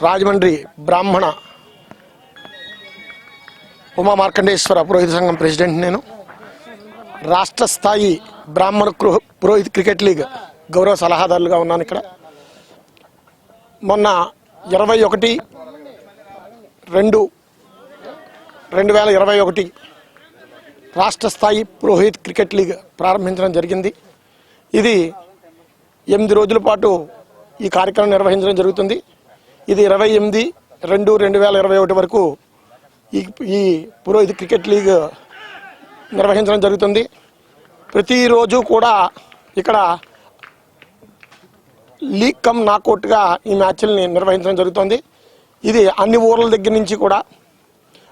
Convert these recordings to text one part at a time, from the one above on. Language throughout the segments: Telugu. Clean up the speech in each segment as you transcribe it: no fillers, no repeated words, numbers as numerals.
రాజమండ్రి బ్రాహ్మణ ఉమా మార్కండేశ్వర పురోహిత సంఘం ప్రెసిడెంట్. నేను రాష్ట్ర స్థాయి బ్రాహ్మణ పురోహిత క్రికెట్ లీగ్ గౌరవ సలహాదారులుగా ఉన్నాను. ఇక్కడ మొన్న 21/2/2021 రాష్ట్ర స్థాయి పురోహిత్ క్రికెట్ లీగ్ ప్రారంభించడం జరిగింది. ఇది 8 రోజుల పాటు ఈ కార్యక్రమం నిర్వహించడం జరుగుతుంది. ఇది 28/2/2021 వరకు ఈ పురోహిత్ క్రికెట్ లీగ్ నిర్వహించడం జరుగుతుంది. ప్రతిరోజు కూడా ఇక్కడ లీగ్ కమ్ నాకౌట్గా ఈ మ్యాచ్ల్ని నిర్వహించడం జరుగుతుంది. ఇది అన్ని ఊర్ల దగ్గర నుంచి కూడా,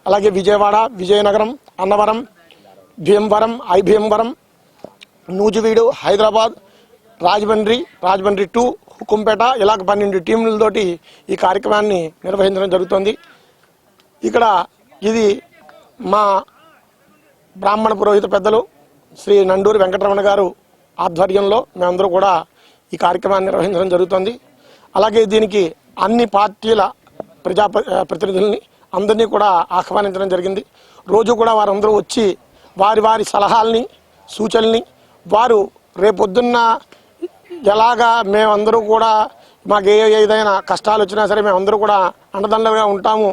అలాగే విజయవాడ, విజయనగరం, అన్నవరం, భీమవరం, ఐభీమవరం, నూజివీడు, హైదరాబాద్, రాజమండ్రి 2, హుకుంపేట ఇలాగ 12 టీంలతోటి ఈ కార్యక్రమాన్ని నిర్వహించడం జరుగుతుంది. ఇక్కడ ఇది మా బ్రాహ్మణ పురోహిత పెద్దలు శ్రీ నండూరి వెంకటరమణ గారు ఆధ్వర్యంలో మేమందరూ కూడా ఈ కార్యక్రమాన్ని నిర్వహించడం జరుగుతుంది. అలాగే దీనికి అన్ని పార్టీల ప్రతినిధుల్ని అందరినీ కూడా ఆహ్వానించడం జరిగింది. రోజు కూడా వారందరూ వచ్చి వారి సలహాలని, సూచనల్ని వారు రేపొద్దున్న ఎలాగా మేమందరూ కూడా మాకు ఏదైనా కష్టాలు వచ్చినా సరే మేమందరూ కూడా అండదండగా ఉంటాము,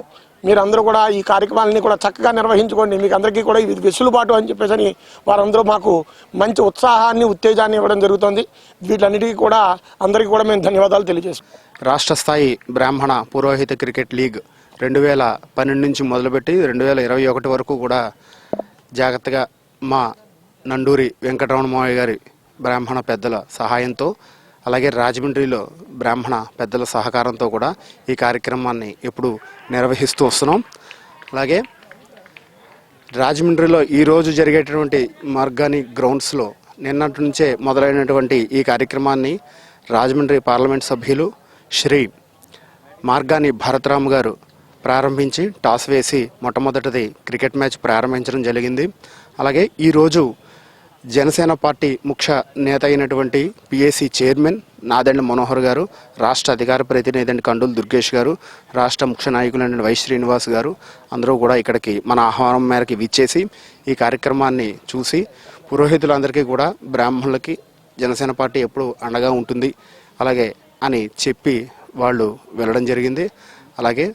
మీరందరూ కూడా ఈ కార్యక్రమాలని కూడా చక్కగా నిర్వహించుకోండి, మీకు అందరికీ కూడా ఇది వెసులుబాటు అని చెప్పేసి వారందరూ మాకు మంచి ఉత్సాహాన్ని, ఉత్తేజాన్ని ఇవ్వడం జరుగుతుంది. వీటన్నిటికీ కూడా అందరికీ కూడా మేము ధన్యవాదాలు తెలియజేస్తాం. రాష్ట్ర స్థాయి బ్రాహ్మణ పురోహిత క్రికెట్ లీగ్ 2012 నుంచి మొదలుపెట్టి 2021 వరకు కూడా జాగ్రత్తగా మా నండూరి వెంకటరమణ మావయ్య గారి బ్రాహ్మణ పెద్దల సహాయంతో, అలాగే రాజమండ్రిలో బ్రాహ్మణ పెద్దల సహకారంతో కూడా ఈ కార్యక్రమాన్ని ఎప్పుడు నిర్వహిస్తూ వస్తున్నాం. అలాగే రాజమండ్రిలో ఈరోజు జరిగేటటువంటి మార్గాని గ్రౌండ్స్లో నిన్నటి నుంచే మొదలైనటువంటి ఈ కార్యక్రమాన్ని రాజమండ్రి పార్లమెంట్ సభ్యులు శ్రీ మార్గాని భరతరామ్ గారు ప్రారంభించి టాస్ వేసి మొట్టమొదటిది క్రికెట్ మ్యాచ్ ప్రారంభించడం జరిగింది. అలాగే ఈరోజు జనసేన పార్టీ ముఖ్య నేత అయినటువంటి పిఏసీ చైర్మన్ నాదెండ్ల మనోహర్ గారు, రాష్ట్ర అధికార ప్రతినిధి కండూలు దుర్గేష్ గారు, రాష్ట్ర ముఖ్య నాయకులైన వై శ్రీనివాస్ గారు అందరూ కూడా ఇక్కడికి మన ఆహ్వానం మేరకు విచ్చేసి ఈ కార్యక్రమాన్ని చూసి పురోహితులందరికీ కూడా బ్రాహ్మణులకి జనసేన పార్టీ ఎప్పుడు అండగా ఉంటుంది అలాగే అని చెప్పి వాళ్ళు వెళ్ళడం జరిగింది. అలాగే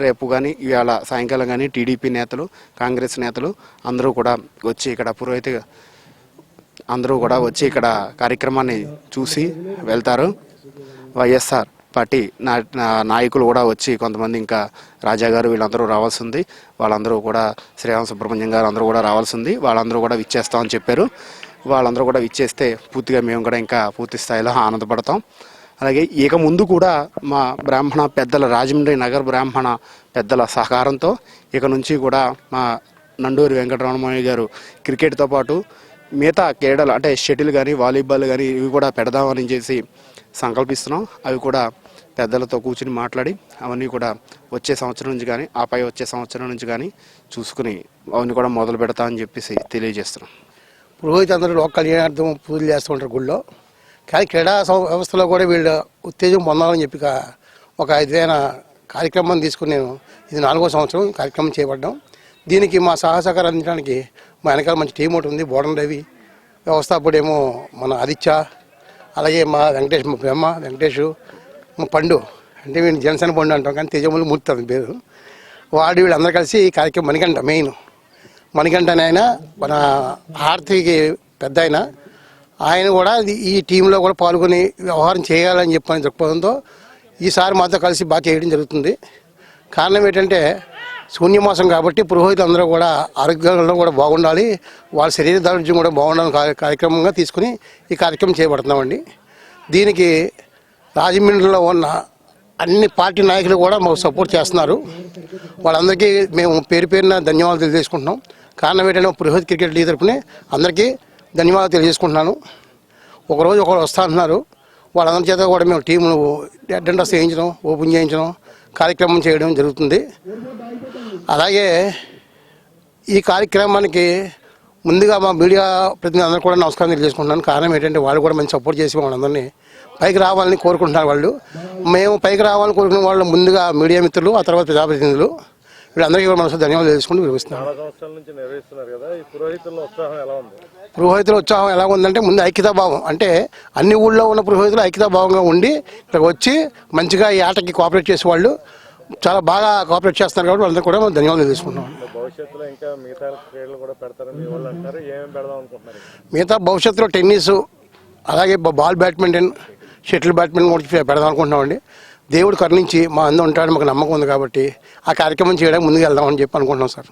రేపు కానీ ఇవాళ సాయంకాలం కానీ టీడీపీ నేతలు, కాంగ్రెస్ నేతలు అందరూ కూడా వచ్చి ఇక్కడ కార్యక్రమాన్ని చూసి వెళ్తారు. వైఎస్ఆర్ పార్టీ నాయకులు కూడా వచ్చి కొంతమంది, ఇంకా రాజా గారు వీళ్ళందరూ రావాల్సింది, వాళ్ళందరూ కూడా శ్రీరామ సుబ్రహ్మణ్యం గారు అందరూ కూడా రావాల్సింది, వాళ్ళందరూ కూడా విచ్చేస్తామని చెప్పారు. వాళ్ళందరూ కూడా విచ్చేస్తే పూర్తిగా మేము కూడా ఇంకా పూర్తి స్థాయిలో ఆనందపడతాం. అలాగే ఇక ముందు కూడా మా బ్రాహ్మణ పెద్దల, రాజమండ్రి నగర బ్రాహ్మణ పెద్దల సహకారంతో ఇక నుంచి కూడా మా నండూరి వెంకటరమణయ్య గారు క్రికెట్తో పాటు మిగతా క్రీడలు అంటే షటిల్ కానీ, వాలీబాల్ కానీ ఇవి కూడా పెడదామని చేసి సంకల్పిస్తున్నాం. అవి కూడా పెద్దలతో కూర్చుని మాట్లాడి అవన్నీ కూడా వచ్చే సంవత్సరం నుంచి కానీ, ఆపై వచ్చే సంవత్సరం నుంచి కానీ చూసుకుని అవన్నీ కూడా మొదలు పెడతామని చెప్పేసి తెలియజేస్తున్నాం. పురోహిత అందరూ లోక కళ్యాణార్థం పూజలు చేస్తూ ఉంటారు గుళ్ళో, కానీ క్రీడా వ్యవస్థలో కూడా వీళ్ళు ఉత్తేజం పొందాలని చెప్పి ఒక ఇదైన కార్యక్రమం తీసుకుని నేను ఇది 4వ సంవత్సరం కార్యక్రమం చేపడ్డాం. దీనికి మా సహకారం అందించడానికి మా వెనకాల మంచి టీం ఒకటి ఉంది. బోడం రవి, వ్యవస్థాపకుడేమో మన ఆదిత్య, అలాగే మా వెంకటేష్, మా బ్రహ్మ వెంకటేష్, మా పండు అంటే వీళ్ళు జనసేన పండు అంటాం కానీ తేజములు మూర్తి అతని పేరు. వీళ్ళందరూ కలిసి ఈ కార్యక్రమం మణికంఠ అని ఆయన మన ఆర్తికి పెద్ద ఆయన కూడా ఈ టీంలో కూడా పాల్గొని వ్యవహారం చేయాలని చెప్పని దృక్పథంతో ఈసారి మాతో కలిసి బాగా చేయడం జరుగుతుంది. కారణం ఏంటంటే శూన్యమాసం కాబట్టి పురోహితులు అందరూ కూడా ఆరోగ్యంలో కూడా బాగుండాలి, వాళ్ళ శరీర దారుఢ్యం కూడా బాగుండాలని కార్యక్రమంగా తీసుకుని ఈ కార్యక్రమం చేపడుతున్నామండి. దీనికి రాజమండ్రిలో ఉన్న అన్ని పార్టీ నాయకులు కూడా మాకు సపోర్ట్ చేస్తున్నారు. వాళ్ళందరికీ మేము పేరున ధన్యవాదాలు తెలియజేసుకుంటున్నాం. కారణం ఏంటంటే పురోహిత్ క్రికెట్ లీగ్ తరపునే అందరికీ ధన్యవాదాలు తెలియజేసుకుంటున్నాను. ఒకరోజు ఒకరు వస్తా అంటున్నారు, వాళ్ళందరి చేత కూడా మేము టీమును అటెండెన్స్ చేయించడం, ఓపెన్ చేయించడం కార్యక్రమం చేయడం జరుగుతుంది. అలాగే ఈ కార్యక్రమానికి ముందుగా మా మీడియా ప్రతినిధులందరూ కూడా నమస్కారం తెలియజేసుకుంటున్నాను. కారణం ఏంటంటే వాళ్ళు కూడా మంచి సపోర్ట్ చేసి వాళ్ళందరినీ పైకి రావాలని కోరుకుంటున్నారు వాళ్ళు. మేము పైకి రావాలని కోరుకునే వాళ్ళు ముందుగా మీడియా మిత్రులు, ఆ తర్వాత ప్రజాప్రతినిధులు, వీళ్ళందరికీ కూడా మనసు ధన్యవాదాలు తెలుసుకుంటూ వివరిస్తున్నాం. పురోహితుల ఉత్సాహం ఎలా ఉందంటే ముందు ఐక్యతాభావం, అంటే అన్ని ఊళ్ళో ఉన్న పురోహితులు ఐక్యతాభావంగా ఉండి ఇక్కడ వచ్చి మంచిగా ఈ ఆటకి కోఆపరేట్ చేసే వాళ్ళు చాలా బాగా కోఆపరేట్ చేస్తున్నారు కాబట్టి వాళ్ళందరూ కూడా మనం ధన్యవాదాలు తెలుసుకుంటాం. మిగతా భవిష్యత్తులో టెన్నిస్, అలాగే బాల్ బ్యాడ్మింటన్, షటిల్ బ్యాడ్మింటన్ కూడా పెడదాం అనుకుంటున్నామండి. దేవుడు కరుణించి మా అందరూ ఉంటాడని మాకు నమ్మకం ఉంది కాబట్టి ఆ కార్యక్రమం చేయడానికి ముందుకు వెళ్దామని చెప్పి అనుకుంటున్నాం సార్.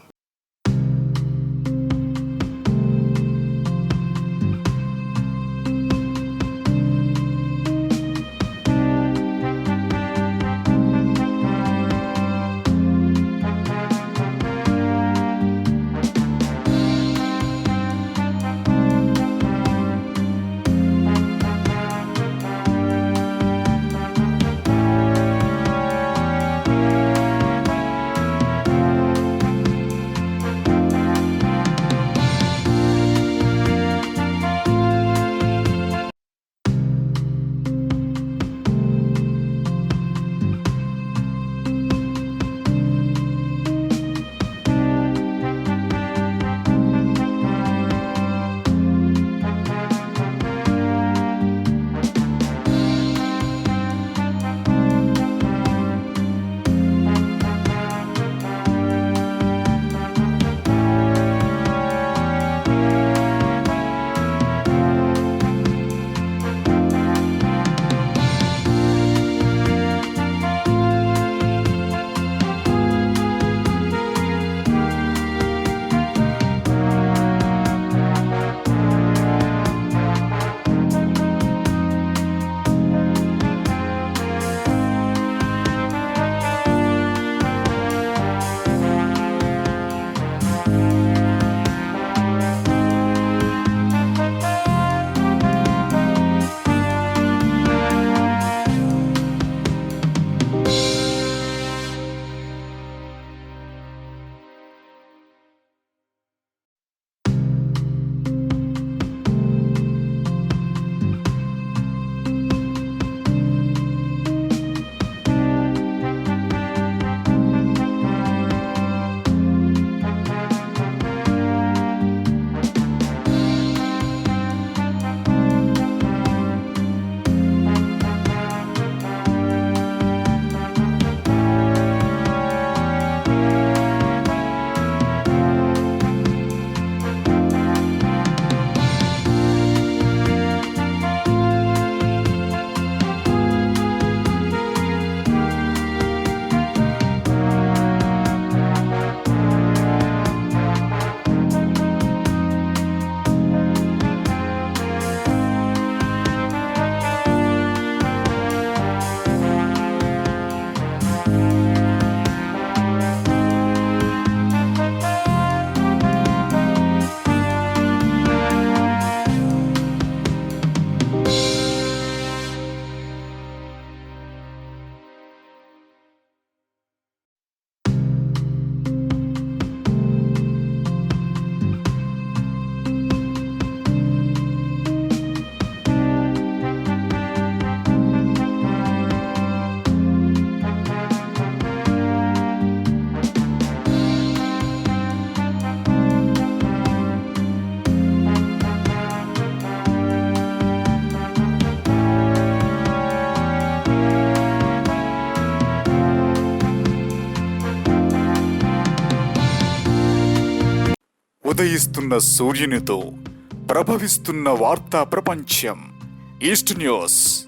ఉదయిస్తున్న సూర్యునితో ప్రభవిస్తున్న వార్తా ప్రపంచం ఈస్ట్ న్యూస్.